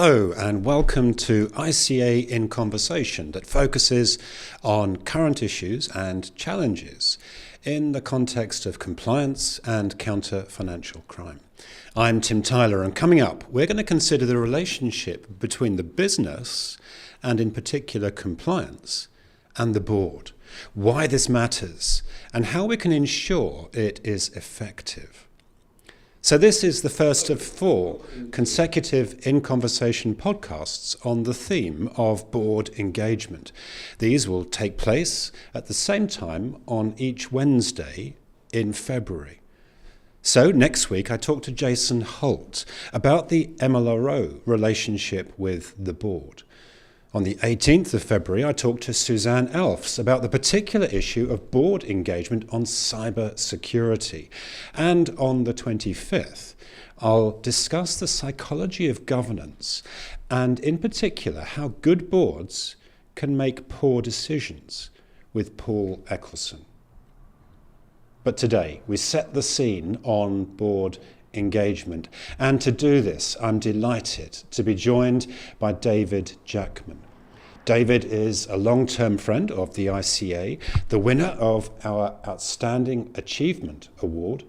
Hello and welcome to ICA in Conversation that focuses on current issues and challenges in the context of compliance and counter-financial crime. I'm Tim Tyler, and coming up we're going to consider the relationship between the business and in particular compliance and the board, why this matters and how we can ensure it is effective. So this is the first of 4 consecutive In Conversation podcasts on the theme of board engagement. These will take place at the same time on each Wednesday in February. So next week I talked to Jason Holt about the MLRO relationship with the board. On the 18th of February, I talked to Suzanne Alfs about the particular issue of board engagement on cyber security. And on the 25th, I'll discuss the psychology of governance and in particular how good boards can make poor decisions with Paul Eccleston. But today, we set the scene on board engagement. And to do this, I'm delighted to be joined by David Jackman. David is a long-term friend of the ICA, the winner of our Outstanding Achievement Award.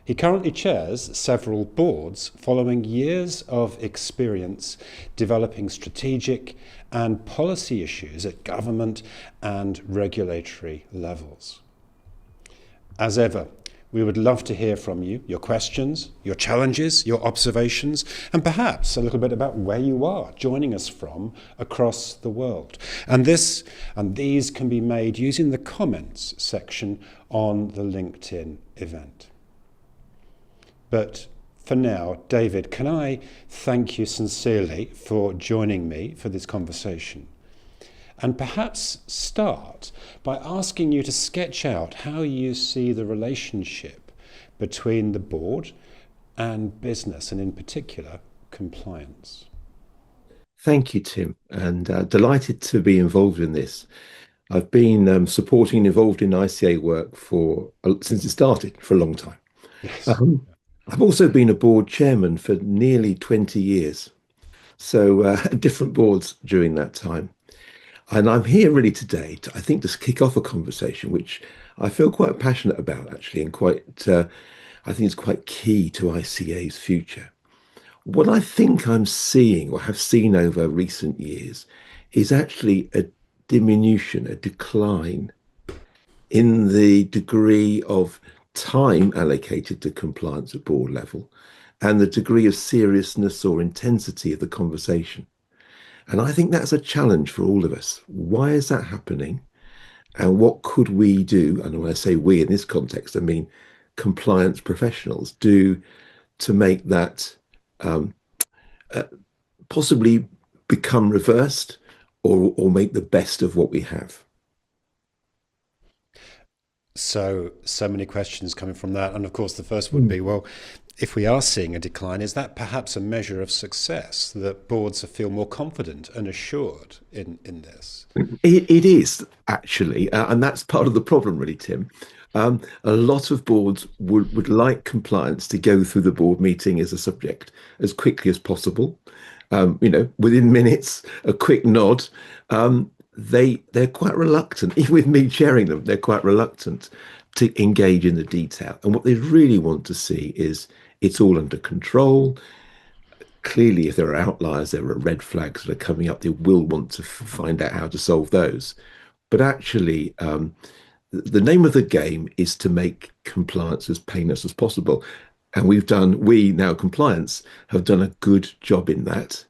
He currently chairs several boards following years of experience developing strategic and policy issues at government and regulatory levels. As ever, we would love to hear from you, your questions, your challenges, your observations, and perhaps a little bit about where you are joining us from across the world. And these can be made using the comments section on the LinkedIn event. But for now, David, can I thank you sincerely for joining me for this conversation? And perhaps start by asking you to sketch out how you see the relationship between the board and business, and in particular, compliance. Thank you, Tim, and delighted to be involved in this. I've been supporting and involved in ICA work since it started for a long time. Yes. I've also been a board chairman for nearly 20 years, so different boards during that time. And I'm here really today to kick off a conversation which I feel quite passionate about, actually, and I think it's quite key to ICA's future. What I think I'm seeing or have seen over recent years is actually a diminution, a decline in the degree of time allocated to compliance at board level and the degree of seriousness or intensity of the conversation. And I think that's a challenge for all of us. Why is that happening? And what could we do? And when I say we in this context, I mean compliance professionals do to make that possibly become reversed or make the best of what we have. So many questions coming from that. And of course, the first would be, well, if we are seeing a decline, is that perhaps a measure of success, that boards feel more confident and assured in this? It is, actually, and that's part of the problem, really, Tim. A lot of boards would like compliance to go through the board meeting as a subject as quickly as possible. Within minutes, a quick nod. They're quite reluctant, even with me chairing them, they're quite reluctant to engage in the detail. And what they really want to see is it's all under control. Clearly, if there are outliers, there are red flags that are coming up, they will want to find out how to solve those. But actually, the name of the game is to make compliance as painless as possible. And compliance, have done a good job in that.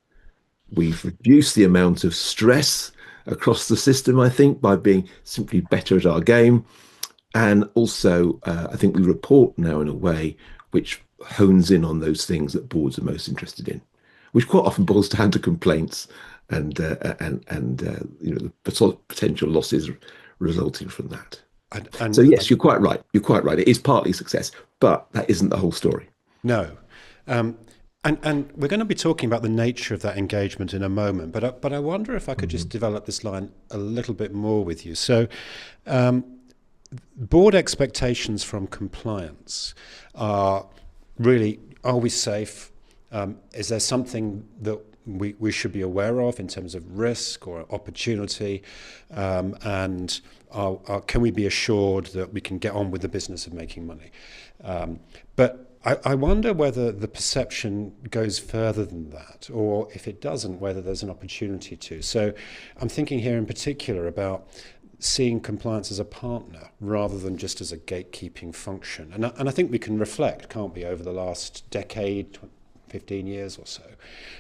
We've reduced the amount of stress across the system, I think, by being simply better at our game. And also, I think we report now in a way which hones in on those things that boards are most interested in, which quite often boils down to complaints and the potential losses resulting from that. So yes, you're quite right. You're quite right. It is partly success, but that isn't the whole story. No. And we're going to be talking about the nature of that engagement in a moment, but I wonder if I could just develop this line a little bit more with you. So board expectations from compliance are really, are we safe? Is there something that we should be aware of in terms of risk or opportunity, and can we be assured that we can get on with the business of making money? But I wonder whether the perception goes further than that, or if it doesn't, whether there's an opportunity to. So I'm thinking here in particular about seeing compliance as a partner rather than just as a gatekeeping function. And I think we can reflect, can't we, over the last decade, 15 years or so,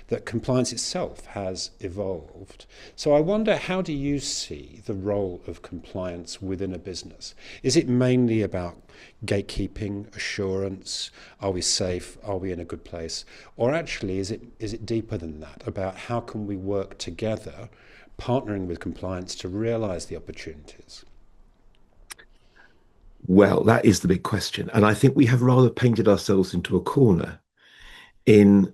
that compliance itself has evolved. So I wonder, how do you see the role of compliance within a business? Is it mainly about gatekeeping, assurance? Are we safe? Are we in a good place? Or actually, is it deeper than that, about how can we work together, partnering with compliance to realize the opportunities? Well, that is the big question. And I think we have rather painted ourselves into a corner in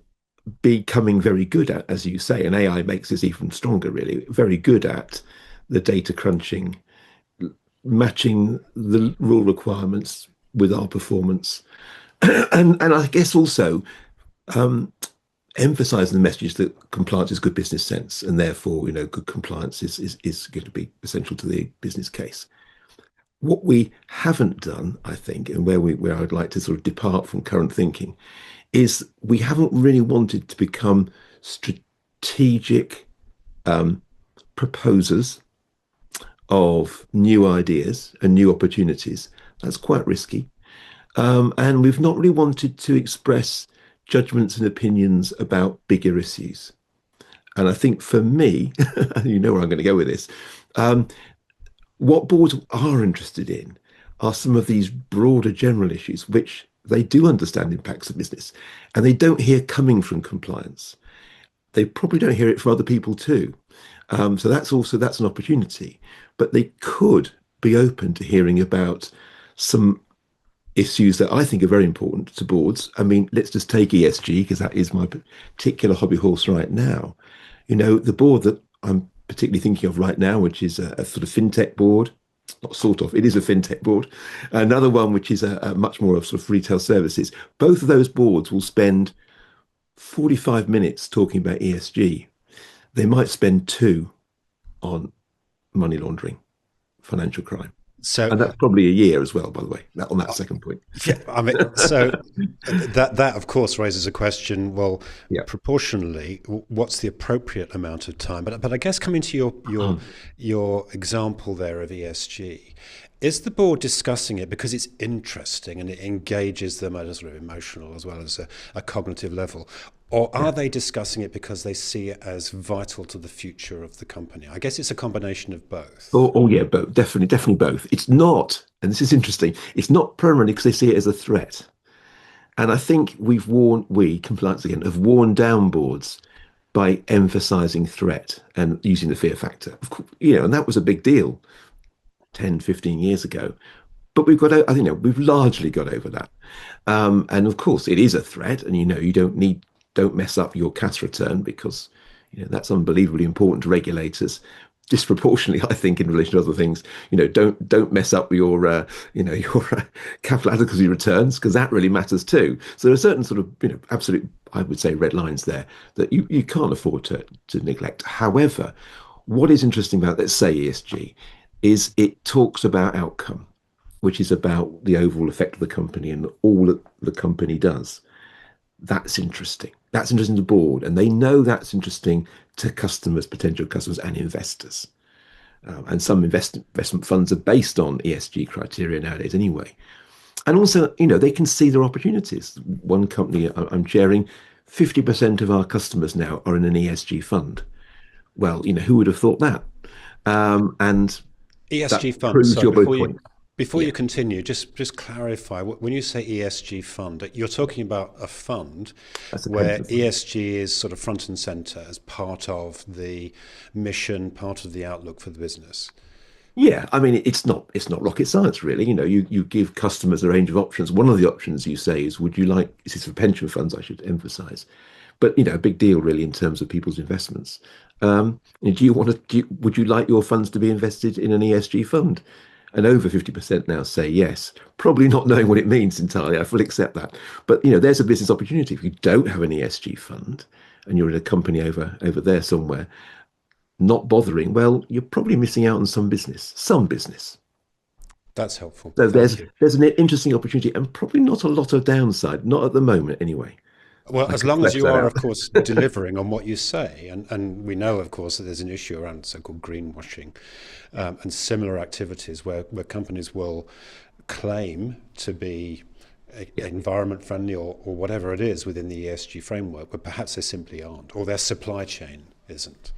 becoming very good at, as you say, and AI makes this even stronger, really, very good at the data crunching, matching the rule requirements with our performance. And I guess also emphasizing the message that compliance is good business sense, and therefore, good compliance is going to be essential to the business case. What we haven't done, I think, and where I'd like to sort of depart from current thinking, is we haven't really wanted to become strategic proposers of new ideas and new opportunities. That's quite risky. And we've not really wanted to express judgments and opinions about bigger issues. And I think for me, you know where I'm going to go with this, what boards are interested in are some of these broader general issues, which they do understand impacts of business, and they don't hear coming from compliance. They probably don't hear it from other people too. So that's an opportunity. But they could be open to hearing about some issues that I think are very important to boards. I mean, let's just take ESG, because that is my particular hobby horse right now. The board that I'm particularly thinking of right now, which is a sort of fintech board, not sort of, it is a fintech board. Another one, which is a much more of sort of retail services. Both of those boards will spend 45 minutes talking about ESG. They might spend 2 on money laundering, financial crime. And that's probably a year as well, by the way, on that second point. Yeah, I mean, so that of course raises a question. Well, proportionally, what's the appropriate amount of time? But I guess coming to your example there of ESG, is the board discussing it because it's interesting and it engages them at a sort of emotional as well as a cognitive level? Or are they discussing it because they see it as vital to the future of the company? I guess it's a combination of both. Oh yeah, both. Definitely both. It's not, and this is interesting, it's not primarily because they see it as a threat. And I think compliance again, have worn down boards by emphasizing threat and using the fear factor. Of course, and that was a big deal 10, 15 years ago. But we've largely got over that. And of course, it is a threat, and you don't mess up your cash return, because that's unbelievably important to regulators, disproportionately, I think, in relation to other things. Don't mess up your capital adequacy returns, because that really matters too. So there are certain sort of absolute, I would say, red lines there that you can't afford to neglect. However, what is interesting about, let's say, ESG is it talks about outcome, which is about the overall effect of the company and all that the company does. That's interesting. That's interesting to the board, and they know that's interesting to customers, potential customers, and investors. And some investment funds are based on ESG criteria nowadays, anyway. And also, they can see their opportunities. One company I'm chairing, 50% of our customers now are in an ESG fund. Well, who would have thought that? And ESG fund. Proves your point. Before you continue, just clarify, when you say ESG fund, you're talking about a fund where ESG is sort of front and center as part of the mission, part of the outlook for the business. Yeah, I mean, it's not rocket science, really. You give customers a range of options. One of the options you say is, this is for pension funds, I should emphasize, but a big deal really in terms of people's investments. Would you like your funds to be invested in an ESG fund? And over 50% now say yes, probably not knowing what it means entirely. I fully accept that. But, there's a business opportunity. If you don't have an ESG fund, and you're in a company over there somewhere, not bothering, well, you're probably missing out on some business, some business. That's helpful. So Thank you. there's an interesting opportunity and probably not a lot of downside, not at the moment anyway. Well, I as could long as flesh you that are, out. of course, delivering on what you say, and we know, of course, that there's an issue around so-called greenwashing and similar activities where companies will claim to be Yeah. environment friendly or whatever it is within the ESG framework, but perhaps they simply aren't, or their supply chain isn't.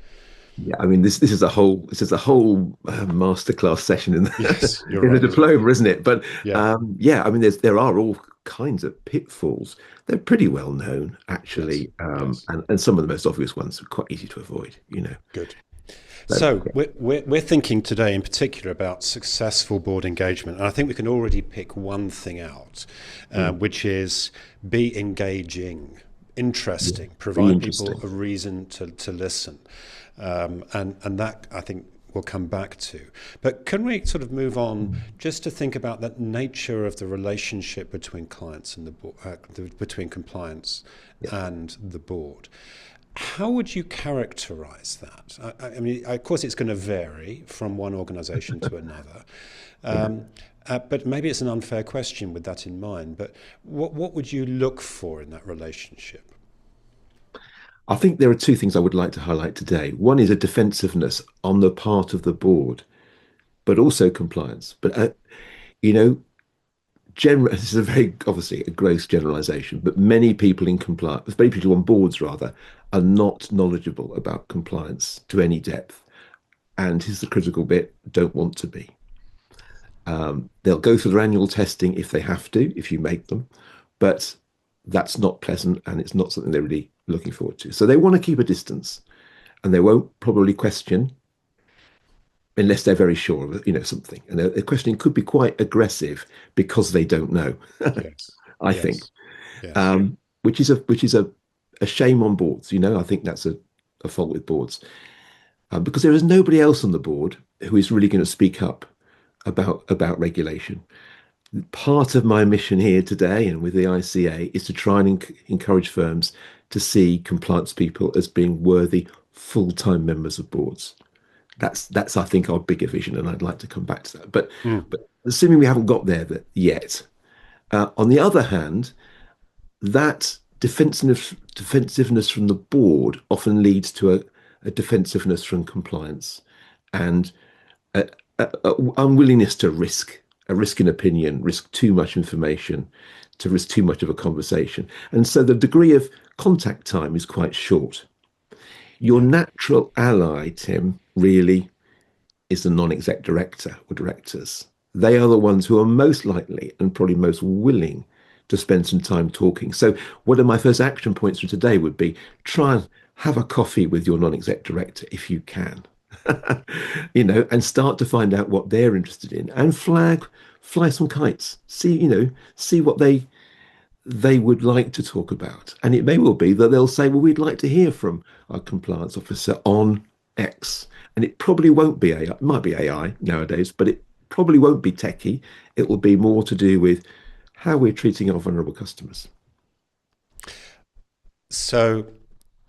Yeah, I mean this is a whole masterclass session in Yes, you're in the right. diploma, isn't it? But Yeah, yeah, I mean there are all kinds of pitfalls. They're pretty well known yes, actually, yes. and some of the most obvious ones are quite easy to avoid. Good. So So yeah. we're thinking today in particular about successful board engagement. And I think we can already pick one thing out, Mm. which is be engaging, Yeah, interesting, be provide people interesting. a reason to listen. And that I think we'll come back to. But can we sort of move on just to think about the nature of the relationship between clients and the board, between compliance Yeah. and the board? How would you characterize that? I mean, of course, it's going to vary from one organization to another. Yeah. But maybe it's an unfair question with that in mind. But what would you look for in that relationship? I think there are two things I would like to highlight today. One is a defensiveness on the part of the board, but also compliance. But you know, this is a very obviously a gross generalization, but many people in compliance, many people on boards rather, are not knowledgeable about compliance to any depth. And here's the critical bit: don't want to be. They'll go through their annual testing if they have to, if you make them, but that's not pleasant and it's not something they're really looking forward to. So they want to keep a distance and they won't probably question unless they're very sure of something. And their questioning could be quite aggressive because they don't know, Yes, I think, yes, yes. which is a shame on boards. I think that's a fault with boards because there is nobody else on the board who is really going to speak up about regulation. Part of my mission here today and with the ICA is to try and encourage firms to see compliance people as being worthy full-time members of boards. That's I think our bigger vision, and I'd like to come back to that. But Mm, but assuming we haven't got there yet, on the other hand, that defensiveness from the board often leads to a defensiveness from compliance and a unwillingness to risk an opinion, risk too much information, to risk too much of a conversation. And so the degree of contact time is quite short. Your yeah, natural ally, Tim, really is the non-exec director or directors. They are the ones who are most likely and probably most willing to spend some time talking. So one of my first action points for today would be try and have a coffee with your non-exec director if you can. And start to find out what they're interested in and fly some kites. See what they would like to talk about. And it may well be that they'll say, well, we'd like to hear from our compliance officer on X. And it probably won't be AI. It might be AI nowadays, but it probably won't be techie. It will be more to do with how we're treating our vulnerable customers. so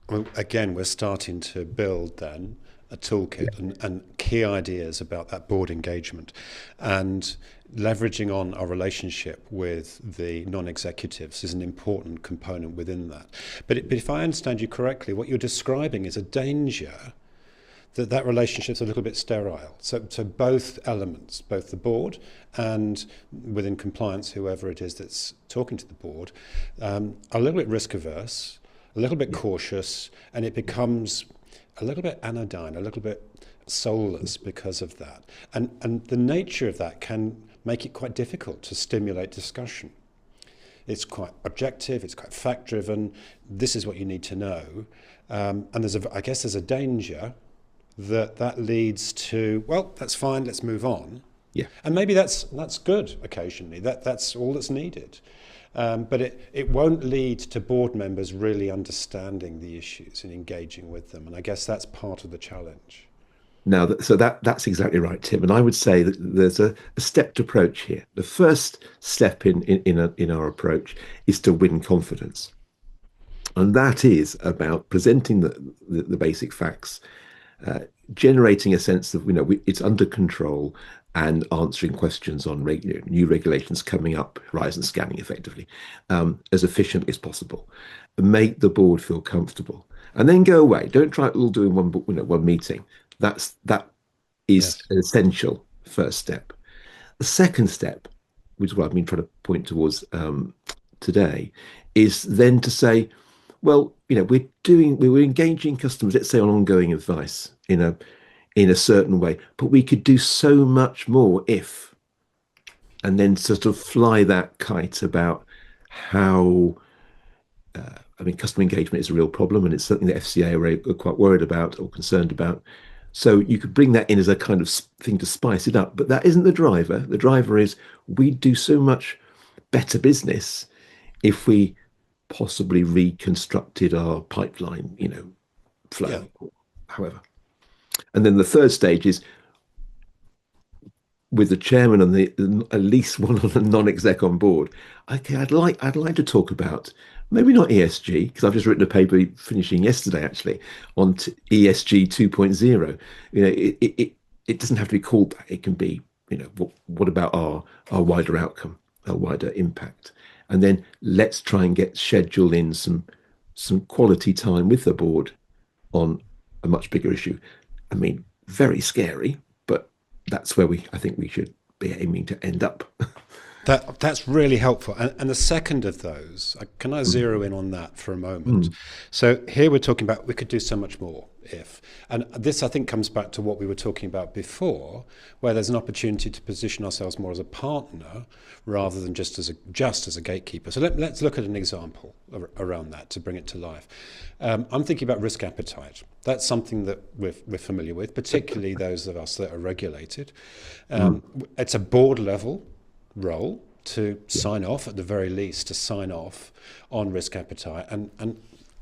well, again, we're starting to build then a toolkit and key ideas about that board engagement and leveraging on our relationship with the non-executives is an important component within that. But if I understand you correctly, what you're describing is a danger that relationship's a little bit sterile. So both elements, both the board and within compliance, whoever it is that's talking to the board, are a little bit risk averse, a little bit Yeah. cautious, and it becomes a little bit anodyne, a little bit soulless because of that. And the nature of that can make it quite difficult to stimulate discussion. It's quite objective, it's quite fact driven. This is what you need to know. And I guess there's a danger that leads to, well, that's fine, let's move on. Yeah. And maybe that's good occasionally. That's all that's needed. But it won't lead to board members really understanding the issues and engaging with them. And I guess that's part of the challenge. Now, that's exactly right, Tim. And I would say that there's a stepped approach here. The first step in our approach is to win confidence. And that is about presenting the basic facts, uh, generating a sense of, it's under control, and answering questions on new regulations coming up, horizon scanning effectively, as efficiently as possible. Make the board feel comfortable, and then go away. Don't try it all doing one meeting. That is Yes. an essential first step. The second step, which is what I've been trying to point towards today, is then to say, well, we're engaging customers, let's say, on ongoing advice in a certain way, but we could do so much more if, and then sort of fly that kite about how, customer engagement is a real problem, and it's something that FCA are quite worried about or concerned about. So you could bring that in as a kind of thing to spice it up, but that isn't the driver. The driver is, we do so much better business if we possibly reconstructed our pipeline, flow, Yeah. however. And then the third stage is, with the chairman and at least one of the non-exec on board. Okay, I'd like to talk about, maybe not ESG, because I've just written a paper finishing yesterday actually on ESG 2.0. It doesn't have to be called that. It can be, what about our wider outcome, our wider impact, and then let's try and schedule in some quality time with the board on a much bigger issue. I mean, very scary, but that's where I think we should be aiming to end up. That's really helpful. And the second of those, can I zero in on that for a moment? Mm. So here we're talking about we could do so much more if. And this, I think, comes back to what we were talking about before, where there's an opportunity to position ourselves more as a partner rather than just as a gatekeeper. So let's look at an example around that to bring it to life. I'm thinking about risk appetite. That's something that we're familiar with, particularly those of us that are regulated. It's a board level role to sign off, at the very least, to sign off on risk appetite. And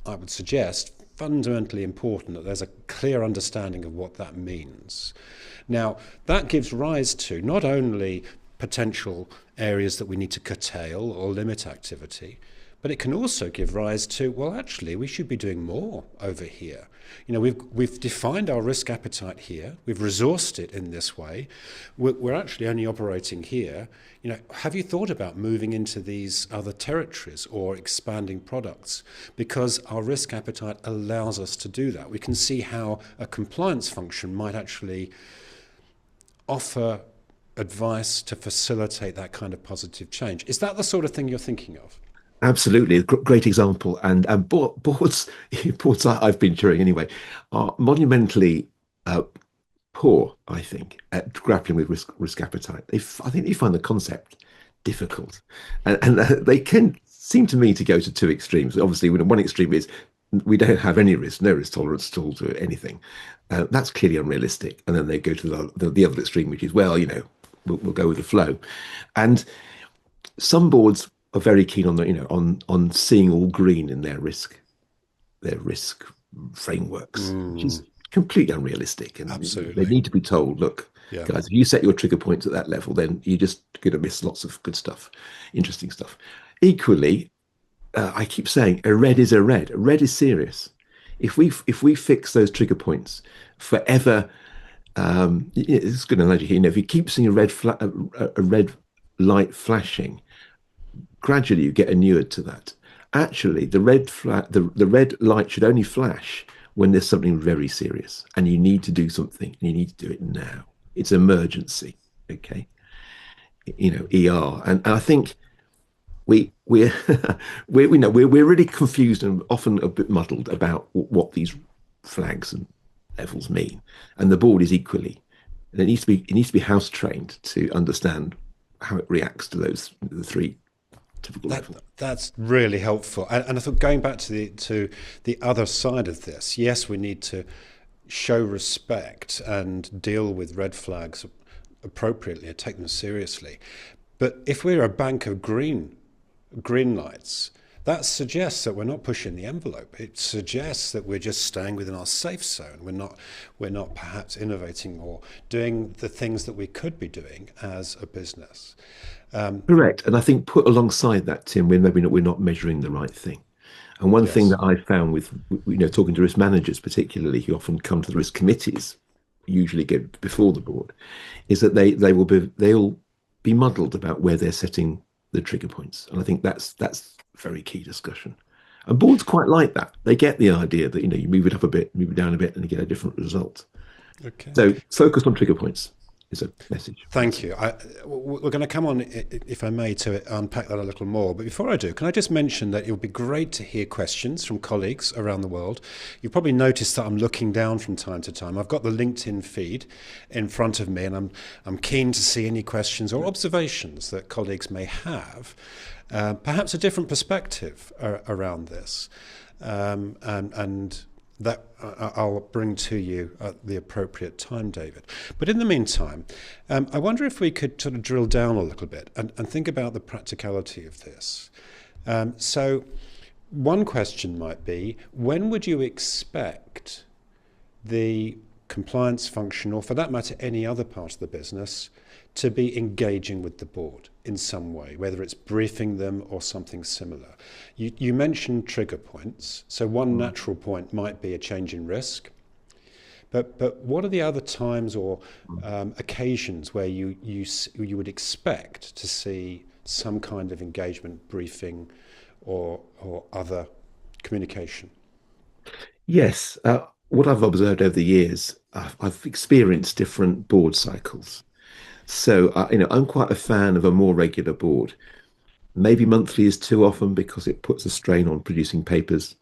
I would suggest fundamentally important that there's a clear understanding of what that means. Now, that gives rise to not only potential areas that we need to curtail or limit activity, but it can also give rise to, well, actually, we should be doing more over here. We've defined our risk appetite here. We've resourced it in this way. We're actually only operating here. Have you thought about moving into these other territories or expanding products? Because our risk appetite allows us to do that. We can see how a compliance function might actually offer advice to facilitate that kind of positive change. Is that the sort of thing you're thinking of? Absolutely, a great example. And boards, boards I've been chairing anyway, are monumentally poor, I think, at grappling with risk appetite. I think they find the concept difficult, and they can seem to me to go to two extremes. Obviously, one extreme is we don't have any risk, no risk tolerance at all to anything. That's clearly unrealistic. And then they go to the other extreme, which is, well, we'll go with the flow. And some boards are very keen on on seeing all green in their risk frameworks, which is completely unrealistic. And Absolutely. they need to be told, look, Yeah. guys, if you set your trigger points at that level, then you're just going to miss lots of good stuff, interesting stuff. Equally, I keep saying a red is a red. A red is serious. If we fix those trigger points forever, it's a good analogy here. If you keep seeing a red light flashing, gradually you get inured to that. Actually, the red light should only flash when there's something very serious and you need to do something. You need to do it now. It's emergency. Okay. ER. And I think we're we're really confused and often a bit muddled about what these flags and levels mean. And the board is equally. And it needs to be house trained to understand how it reacts to the three typical levels. That's really helpful. And I thought, going back to the other side of this, yes, we need to show respect and deal with red flags appropriately and take them seriously. But if we're a bank of green lights, that suggests that we're not pushing the envelope. It suggests that we're just staying within our safe zone. We're not perhaps innovating or doing the things that we could be doing as a business. Correct. And I think put alongside that, Tim, we're not measuring the right thing. And one thing Yes. that I found with, talking to risk managers, particularly who often come to the risk committees, usually get before the board, is that they'll be muddled about where they're setting the trigger points. And I think that's very key discussion. And boards quite like that. They get the idea that you move it up a bit, move it down a bit, and you get a different result. Okay. So focus on trigger points is a message. Thank you. We're going to come on, if I may, to unpack that a little more. But before I do, can I just mention that it would be great to hear questions from colleagues around the world. You've probably noticed that I'm looking down from time to time. I've got the LinkedIn feed in front of me, and I'm keen to see any questions or observations that colleagues may have, perhaps a different perspective around this, and that I'll bring to you at the appropriate time, David. But in the meantime, I wonder if we could sort of drill down a little bit and think about the practicality of this. So one question might be, when would you expect the compliance function, or for that matter, any other part of the business, to be engaging with the board in some way, whether it's briefing them or something similar? You mentioned trigger points. So one natural point might be a change in risk. But what are the other times or occasions where you would expect to see some kind of engagement, briefing, or other communication? Yes. What I've observed over the years, I've experienced different board cycles. So, I'm quite a fan of a more regular board. Maybe monthly is too often because it puts a strain on producing papers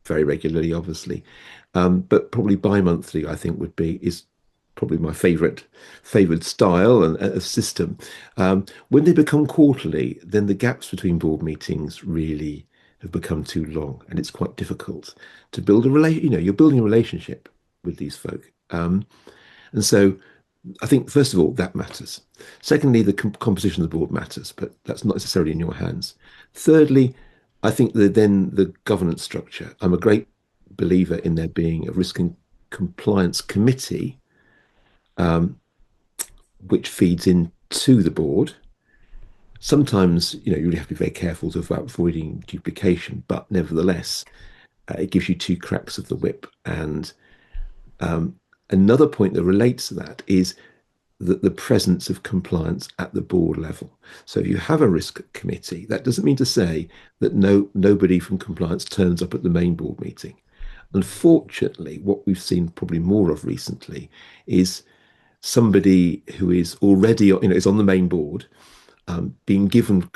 very regularly, obviously. But probably bi-monthly, I think, is probably my favorite style and a system. When they become quarterly, then the gaps between board meetings really have become too long, and it's quite difficult to build a you're building a relationship with these folk. And so I think, first of all, that matters. Secondly, the composition of the board matters, but that's not necessarily in your hands. Thirdly, I think that then the governance structure. I'm a great believer in there being a risk and compliance committee, which feeds into the board. Sometimes, you really have to be very careful about avoiding duplication, but nevertheless, it gives you two cracks of the whip. And another point that relates to that is the presence of compliance at the board level. So if you have a risk committee, that doesn't mean to say that nobody from compliance turns up at the main board meeting. Unfortunately, what we've seen probably more of recently is somebody who is already, is on the main board, being given,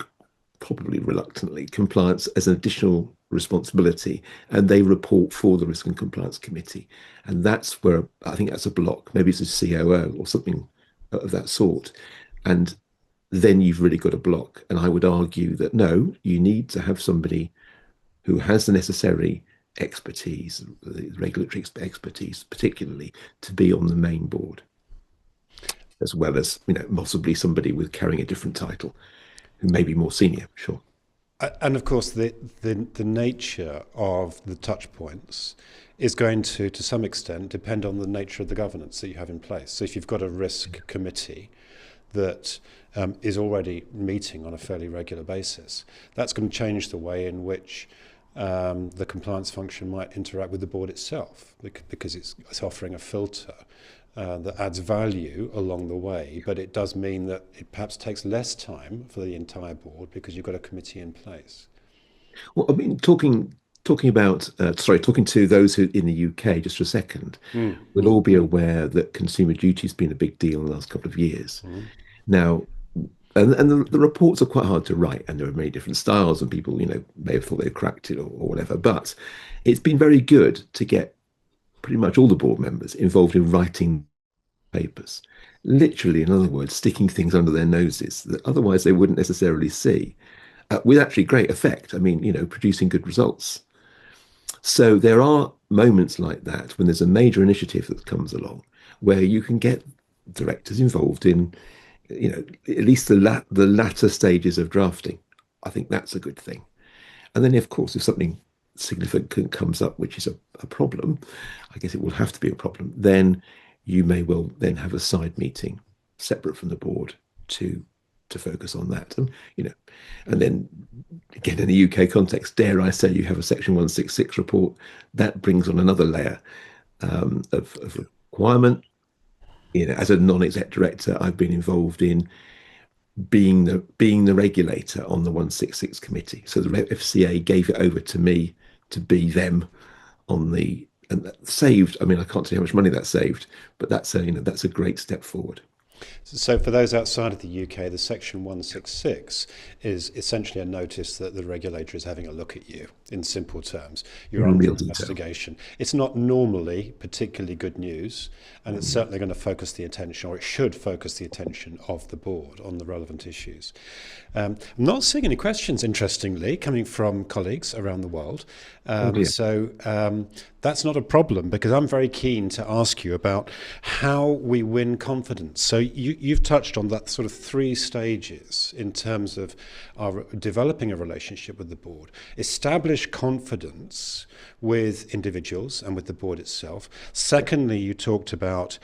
probably reluctantly, compliance as an additional responsibility, and they report for the risk and compliance committee. And that's where I think that's a block. Maybe it's a COO or something of that sort. And then you've really got a block. And I would argue that no, you need to have somebody who has the necessary expertise, the regulatory expertise, particularly, to be on the main board, as well as, possibly somebody with carrying a different title who may be more senior, sure. And of course, the nature of the touch points is going to some extent, depend on the nature of the governance that you have in place. So if you've got a risk committee that is already meeting on a fairly regular basis, that's going to change the way in which the compliance function might interact with the board itself, because it's offering a filter that adds value along the way, but it does mean that it perhaps takes less time for the entire board because you've got a committee in place. Well, I mean, talking to those who in the UK just for a second, we'll all be aware that consumer duty has been a big deal in the last couple of years. Now, and the reports are quite hard to write, and there are many different styles, and people, may have thought they cracked it or whatever. But it's been very good to get pretty much all the board members involved in writing papers, literally, in other words, sticking things under their noses that otherwise they wouldn't necessarily see, with actually great effect. I mean, producing good results. So there are moments like that when there's a major initiative that comes along where you can get directors involved in, at least the latter stages of drafting. I think that's a good thing. And then, of course, if something significant comes up, which is a problem, I guess it will have to be a problem, then you may well then have a side meeting separate from the board to to focus on that. And and then again, in the UK context, dare I say, you have a Section 166 report that brings on another layer of requirement. As a non-exec director, I've been involved in being the regulator on the 166 committee. So the FCA gave it over to me to be them on the, and that saved. I mean, I can't tell you how much money that saved, but that's a great step forward. So for those outside of the UK, the Section 166 is essentially a notice that the regulator is having a look at you, in simple terms. You're In under real detail. investigation. It's not normally particularly good news, and it's certainly going to focus the attention, or it should focus the attention of the board on the relevant issues. I'm not seeing any questions, interestingly, coming from colleagues around the world. That's not a problem, because I'm very keen to ask you about how we win confidence. So you've touched on that sort of 3 stages in terms of our developing a relationship with the board. Establish confidence with individuals and with the board itself. Secondly, you talked about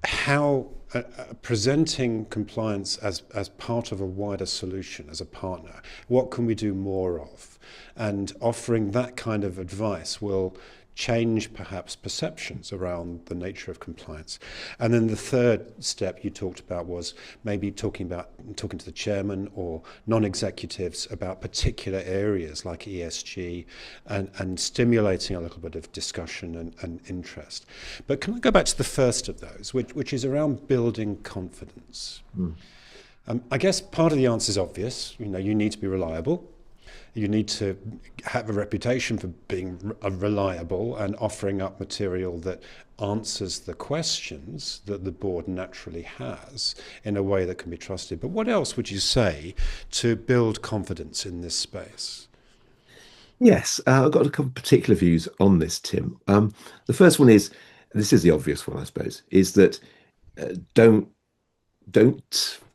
how presenting compliance as part of a wider solution, as a partner. What can we do more of? And offering that kind of advice will change perhaps perceptions around the nature of compliance. And then the third step you talked about was maybe talking to the chairman or non-executives about particular areas like ESG, and stimulating a little bit of discussion and interest. But can I go back to the first of those, which is around building confidence? I guess part of the answer is obvious. You need to be reliable. You need to have a reputation for being reliable and offering up material that answers the questions that the board naturally has in a way that can be trusted. But what else would you say to build confidence in this space? Yes, I've got a couple of particular views on this, Tim. The first one is, this is the obvious one, I suppose, is that don't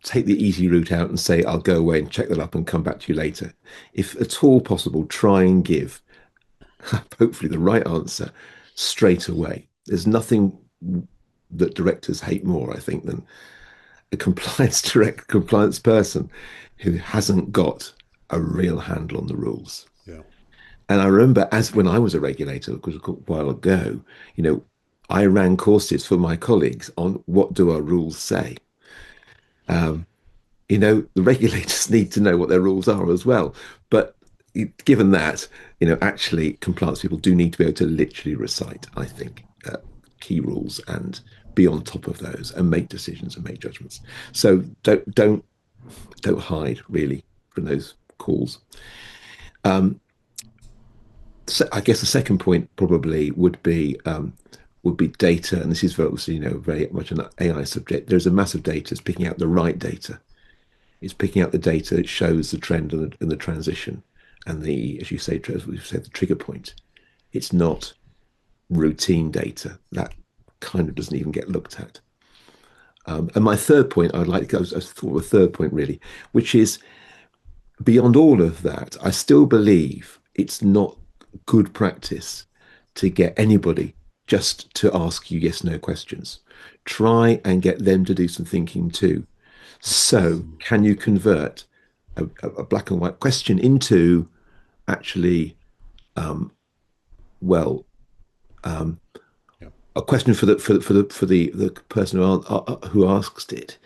take the easy route out and say, I'll go away and check that up and come back to you later. If at all possible, try and give hopefully the right answer straight away. There's nothing that directors hate more, I think, than a compliance person who hasn't got a real handle on the rules. Yeah. And I remember, as when I was a regulator, it was a while ago, I ran courses for my colleagues on what do our rules say. The regulators need to know what their rules are as well. But given that, actually compliance people do need to be able to literally recite, I think, key rules and be on top of those and make decisions and make judgments. So don't hide really from those calls. So I guess the second point probably would be data, and this is obviously very much an AI subject. There's a massive data. It's picking out the right data. It's picking out the data that shows the trend and the transition, and as you say, the trigger point. It's not routine data that kind of doesn't even get looked at. And my third point, I'd like to go. I thought of a third point really, which is beyond all of that. I still believe it's not good practice to get anybody just to ask you yes/no questions. Try and get them to do some thinking too. So can you convert a black and white question into actually, a question for the person who asked it?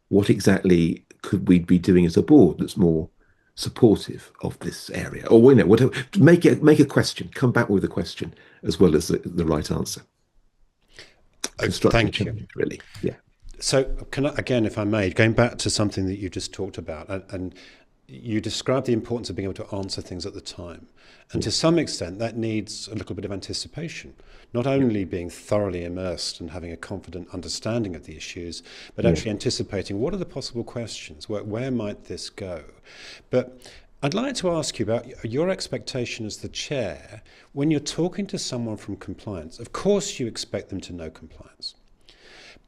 What exactly could we be doing as a board that's more supportive of this area, or whatever? Make a question. Come back with a question as well as the right answer. Thank you. Really, yeah. So can I, again, if I may, going back to something that you just talked about, and you described the importance of being able to answer things at the time. And to some extent, that needs a little bit of anticipation, not only being thoroughly immersed and having a confident understanding of the issues, but actually anticipating what are the possible questions, where might this go? But I'd like to ask you about your expectation as the chair. When you're talking to someone from compliance, of course you expect them to know compliance.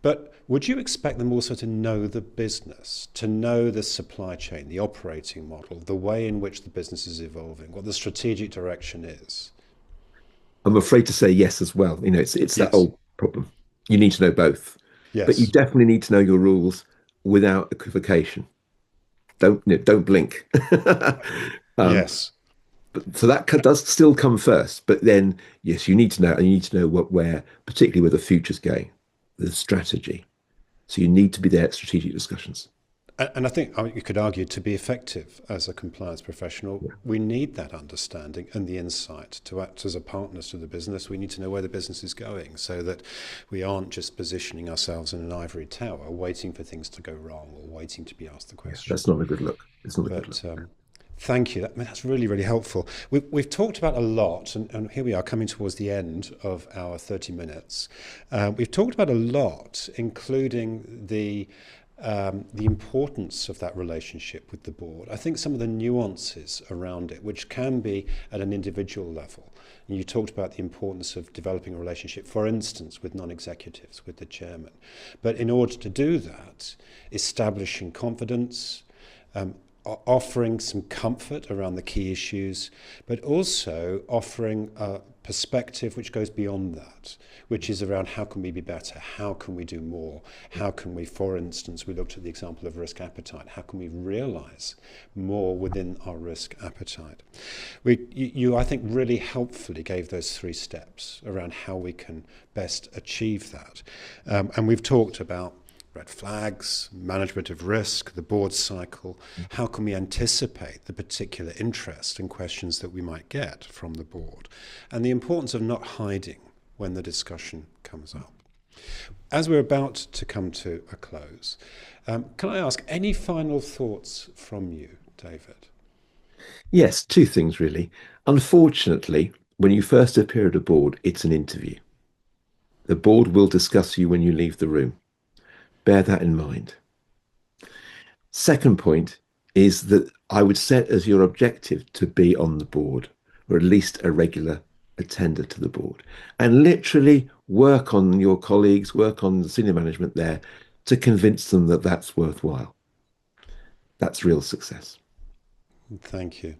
But would you expect them also to know the business, to know the supply chain, the operating model, the way in which the business is evolving, what the strategic direction is? I'm afraid to say yes as well. It's that old problem. You need to know both. Yes. But you definitely need to know your rules without equivocation. Don't blink. um, Yes. so that does still come first, but then yes, you need to know, and you need to know particularly where the future's going, the strategy. So you need to be there at strategic discussions. And I think you could argue to be effective as a compliance professional, Yeah. we need that understanding and the insight to act as a partner to the business. We need to know where the business is going so that we aren't just positioning ourselves in an ivory tower waiting for things to go wrong or waiting to be asked the question. That's not a good look. It's not a good But look. thank you. That's really, really helpful. We've talked about a lot, and here we are coming towards the end of our 30 minutes. We've talked about a lot, including the importance of that relationship with the board. I think some of the nuances around it, which can be at an individual level. And you talked about the importance of developing a relationship, for instance, with non-executives, with the chairman. But in order to do that, establishing confidence, offering some comfort around the key issues, but also offering a perspective which goes beyond that, which is around how can we be better, how can we do more, how can we, for instance, we looked at the example of risk appetite, how can we realise more within our risk appetite. You, I think, really helpfully gave those 3 steps around how we can best achieve that. And we've talked about red flags, management of risk, the board cycle. How can we anticipate the particular interest and questions that we might get from the board? And the importance of not hiding when the discussion comes up. As we're about to come to a close, can I ask any final thoughts from you, David? Yes, 2 things really. Unfortunately, when you first appear at a board, it's an interview. The board will discuss you when you leave the room. Bear that in mind. Second point is that I would set as your objective to be on the board, or at least a regular attender to the board, and literally work on your colleagues, work on the senior management there to convince them that that's worthwhile. That's real success. Thank you.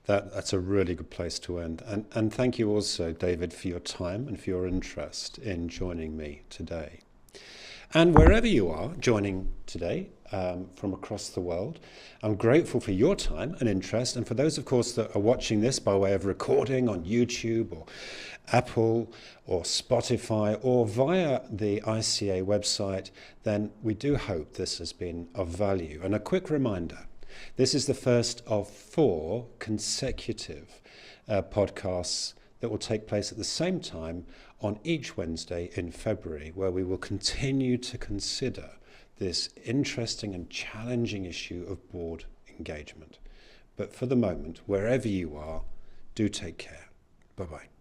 That's a really good place to end. And thank you also, David, for your time and for your interest in joining me today. And wherever you are joining today from across the world, I'm grateful for your time and interest. And for those, of course, that are watching this by way of recording on YouTube or Apple or Spotify or via the ICA website, then we do hope this has been of value. And a quick reminder, this is the first of 4 consecutive podcasts that will take place at the same time on each Wednesday in February, where we will continue to consider this interesting and challenging issue of board engagement. But for the moment, wherever you are, do take care. Bye-bye.